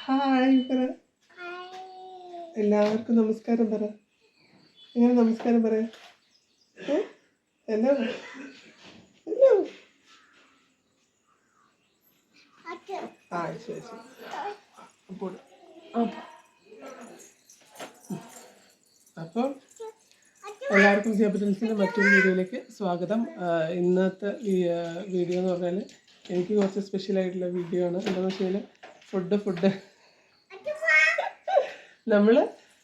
Hi പറ. എല്ലാവർക്കും നമസ്കാരം പറ. എങ്ങനെ നമസ്കാരം പറയാം? Hello hello. ആ ശരി ശരി. അപ്പോൾ അപ്പോൾ എല്ലാവർക്കും ക്യാപിറ്റൽസിൻ്റെ മറ്റൊരു വീഡിയോയിലേക്ക് സ്വാഗതം. ഇന്നത്തെ ഈ വീഡിയോ എന്ന് പറഞ്ഞാൽ എനിക്ക് കുറച്ച് സ്പെഷ്യലായിട്ടുള്ള വീഡിയോ ആണ്. എന്താണെന്ന് വെച്ച് കഴിഞ്ഞാൽ ഫുഡ് നമ്മൾ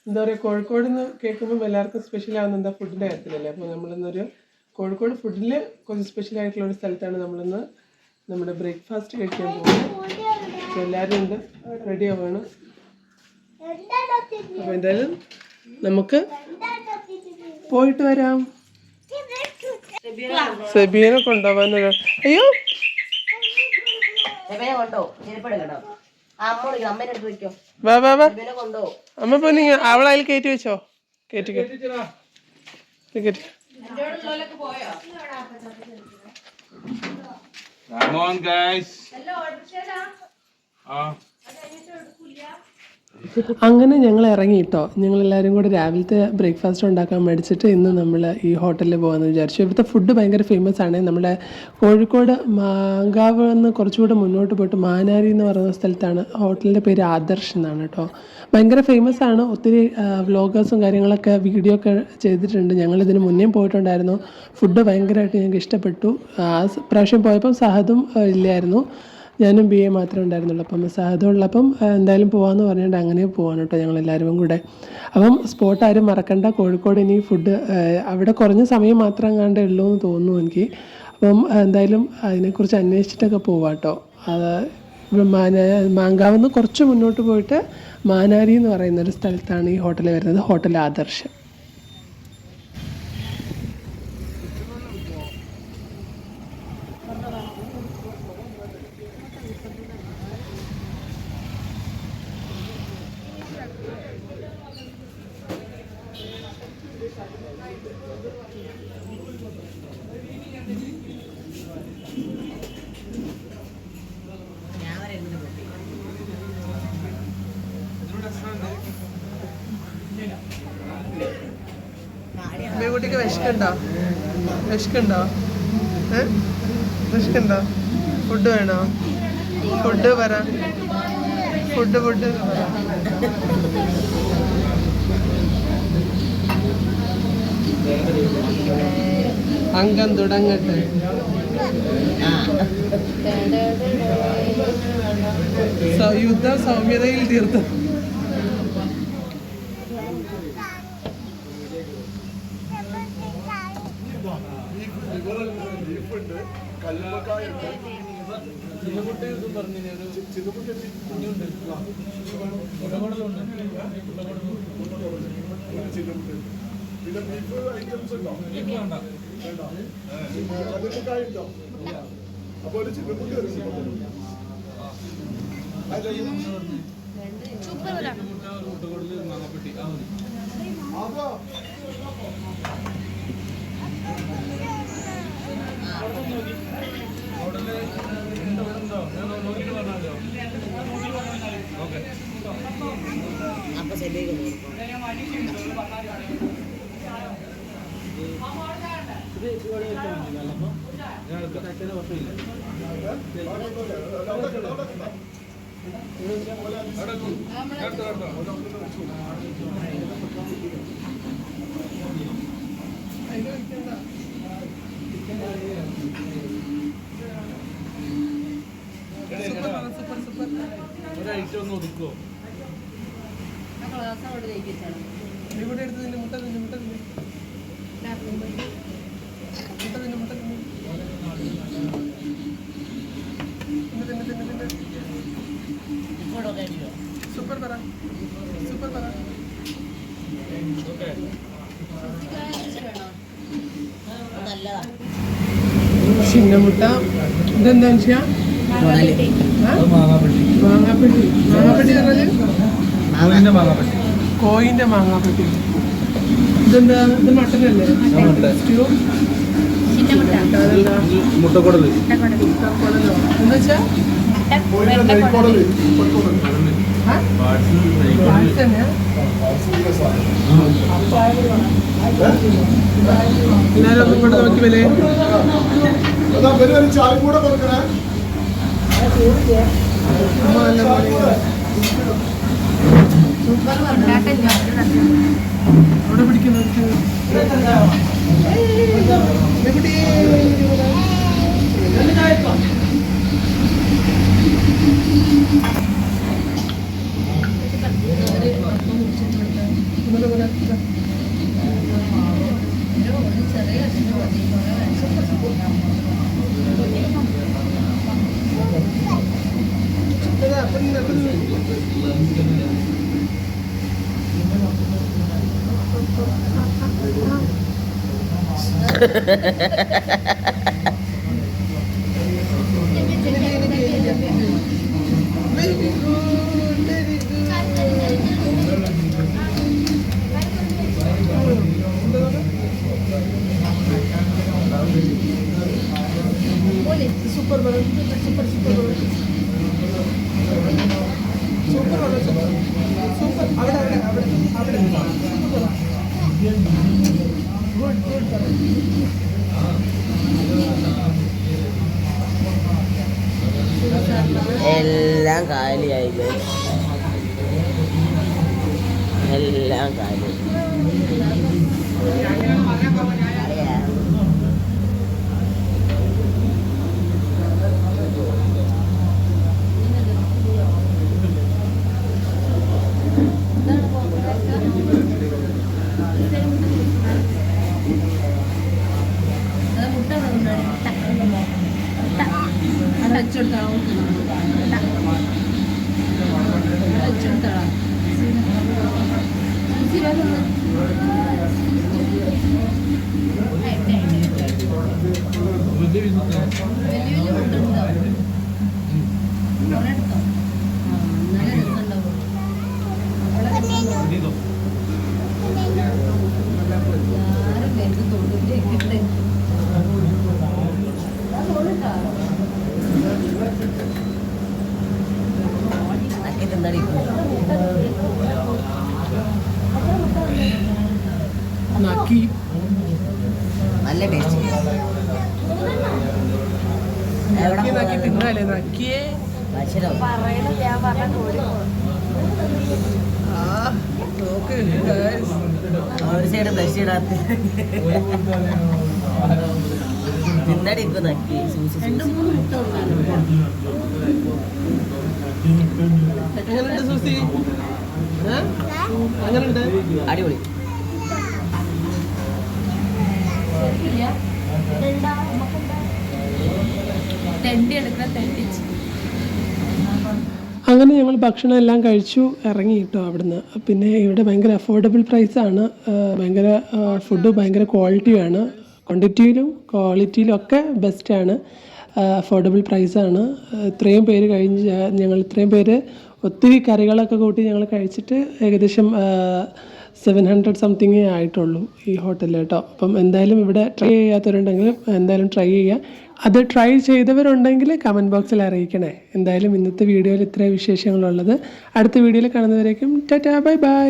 എന്താ പറയുക, കോഴിക്കോട് നിന്ന് കേൾക്കുമ്പോൾ എല്ലാവർക്കും സ്പെഷ്യലാവുന്ന എന്താ ഫുഡിൻ്റെ കാര്യത്തിലല്ലേ. അപ്പോൾ നമ്മളിന്നൊരു കോഴിക്കോട് ഫുഡിൽ കുറച്ച് സ്പെഷ്യലായിട്ടുള്ള ഒരു സ്ഥലത്താണ് നമ്മളിന്ന് നമ്മുടെ ബ്രേക്ക്ഫാസ്റ്റ് കഴിക്കാൻ പോകുന്നത്. അപ്പോൾ എല്ലാവരും ഉണ്ട്, റെഡി ആവുകയാണ്. അപ്പോൾ എന്തായാലും നമുക്ക് പോയിട്ട് വരാം. സെബീനെ കൊണ്ടുപോകാനല്ലോ. അയ്യോ വാ വാ വാ. അമ്മ ഇപ്പൊ നീ അവളെ അതിൽ കയറ്റി വെച്ചോ. കയറ്റി കയറ്റി. അങ്ങനെ ഞങ്ങൾ ഇറങ്ങിയിട്ടോ. ഞങ്ങളെല്ലാവരും കൂടെ രാവിലത്തെ ബ്രേക്ക്ഫാസ്റ്റ് ഉണ്ടാക്കാൻ മേടിച്ചിട്ട് ഇന്ന് നമ്മൾ ഈ ഹോട്ടലിൽ പോകാമെന്ന് വിചാരിച്ചു. ഇവിടുത്തെ ഫുഡ് ഭയങ്കര ഫേമസ് ആണ്. നമ്മുടെ കോഴിക്കോട് മാങ്കാവ് നിന്ന് കുറച്ചുകൂടെ മുന്നോട്ട് പോയിട്ട് മാനാരി എന്ന് പറയുന്ന സ്ഥലത്താണ്. ഹോട്ടലിൻ്റെ പേര് ആദർശ് എന്നാണ് കേട്ടോ. ഭയങ്കര ഫേമസ് ആണ്. ഒത്തിരി വ്ളോഗേഴ്സും കാര്യങ്ങളൊക്കെ വീഡിയോ ഒക്കെ ചെയ്തിട്ടുണ്ട്. ഞങ്ങളിതിന് മുന്നേ പോയിട്ടുണ്ടായിരുന്നു. ഫുഡ് ഭയങ്കരമായിട്ട് ഞങ്ങൾക്ക് ഇഷ്ടപ്പെട്ടു. ആ പ്രാവശ്യം പോയപ്പം സഹദും ഇല്ലായിരുന്നു, ഞാനും ബി എ മാത്രമേ ഉണ്ടായിരുന്നുള്ളൂ. അപ്പം സഹദുള്ളപ്പം എന്തായാലും പോകാമെന്ന് പറഞ്ഞുകൊണ്ട് അങ്ങനെ പോവാണ് കേട്ടോ ഞങ്ങളെല്ലാവരും കൂടെ. അപ്പം സ്പോട്ട് ആരും മറക്കണ്ട. കോഴിക്കോട് ഇനി ഫുഡ് അവിടെ കുറഞ്ഞ സമയം മാത്രം എങ്ങാണ്ടേ ഉള്ളൂ എന്ന് തോന്നുന്നു എനിക്ക്. അപ്പം എന്തായാലും അതിനെക്കുറിച്ച് അന്വേഷിച്ചിട്ടൊക്കെ പോവാം കേട്ടോ. മാങ്കാവെന്ന് കുറച്ച് മുന്നോട്ട് പോയിട്ട് മാനാരി എന്ന് പറയുന്നൊരു സ്ഥലത്താണ് ഈ ഹോട്ടൽ വരുന്നത്. ഹോട്ടൽ ആദർശ്. കുട്ടിക്ക് വിശക്കുണ്ടോ? വിശക്കുണ്ടോ? ഫുഡ് വേണോ? ഫുഡ് പറ. ഫുഡ് അംഗം തുടങ്ങട്ടെ. യുദ്ധം സൗമ്യതയിൽ തീർത്തു. ഇവിടെ എടുത്ത് മുട്ട സൂപ്പർ പറ. ചിന്നമുട്ട. ഇതെന്താ വെച്ചാ മാങ്ങാപ്പെട്ടി. കോയിന്റെ മാങ്ങാപ്പെട്ടി. ഇതെന്താ? ഇത് മട്ടനല്ലേ? മുട്ടക്കുടലോ എന്ന് വെച്ചാ എല്ലാവരും ഒന്നും കൊണ്ട് നോക്കി വില അവിടെ പിടിക്കുന്ന super banget, super എല്ലാം കാലിയായി, എല്ലാം കാലി. നല്ല ടേസ്റ്റ്. ഒരു സൈഡ് ബ്ലഷ് ഇടാത്ത തിന്നടിക്കും നക്കി. അടിപൊളി. അങ്ങനെ ഞങ്ങൾ ഭക്ഷണം എല്ലാം കഴിച്ചു ഇറങ്ങി കിട്ടും അവിടുന്ന്. പിന്നെ ഇവിടെ ഭയങ്കര അഫോർഡബിൾ പ്രൈസാണ്, ഭയങ്കര ഫുഡ് ഭയങ്കര ക്വാളിറ്റിയാണ്, ക്വാണ്ടിറ്റിയിലും ക്വാളിറ്റിയിലും ഒക്കെ ബെസ്റ്റാണ്, അഫോർഡബിൾ പ്രൈസാണ്. ഇത്രയും പേര് ഞങ്ങൾ ഇത്രയും പേര് ഒത്തിരി കറികളൊക്കെ കൂട്ടി ഞങ്ങൾ കഴിച്ചിട്ട് ഏകദേശം 700 സംതിങ്ങേ ആയിട്ടുള്ളൂ ഈ ഹോട്ടലിൽ കേട്ടോ. അപ്പം എന്തായാലും ഇവിടെ ട്രൈ ചെയ്യാത്തവരുണ്ടെങ്കിൽ എന്തായാലും ട്രൈ ചെയ്യുക. അത് ട്രൈ ചെയ്തവരുണ്ടെങ്കിൽ കമൻറ്റ് ബോക്സിൽ അറിയിക്കണേ. എന്തായാലും ഇന്നത്തെ വീഡിയോയിൽ ഇത്രയും വിശേഷങ്ങളുള്ളത്. അടുത്ത വീഡിയോയിൽ കാണുന്നവരേക്കും ടാറ്റാ, ബൈ ബൈ.